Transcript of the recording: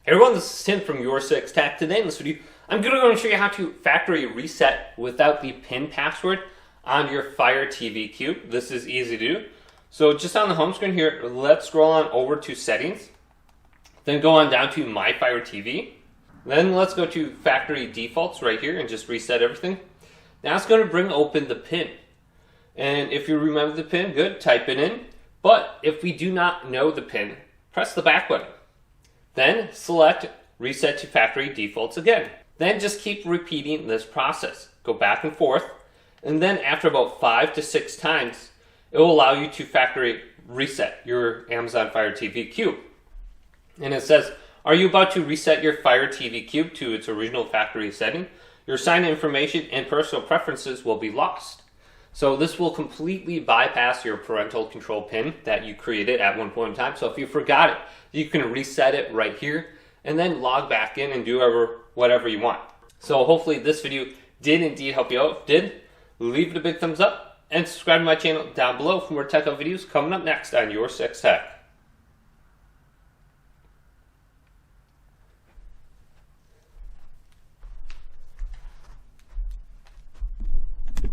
Hey everyone, this is Tim from Your 6 Tech. Today in this video, I'm going to show you how to factory reset without the PIN password on your Fire TV Cube. This is easy to do. So just on the home screen here, let's scroll on over to Settings. Then go on down to My Fire TV. Then let's go to Factory Defaults right here and just reset everything. Now it's going to bring open the PIN. And if you remember the PIN, good, type it in. But if we do not know the PIN, press the back button. Then select Reset to Factory Defaults again. Then just keep repeating this process. Go back and forth, and then after about 5 to 6 times, it will allow you to factory reset your Amazon Fire TV Cube. And it says, are you about to reset your Fire TV Cube to its original factory setting? Your sign information and personal preferences will be lost. So this will completely bypass your parental control PIN that you created at one point in time. So if you forgot it, you can reset it right here and then log back in and do whatever you want. So hopefully this video did indeed help you out. If it did, leave it a big thumbs up and subscribe to my channel down below for more tech videos coming up next on Your 6 Tech.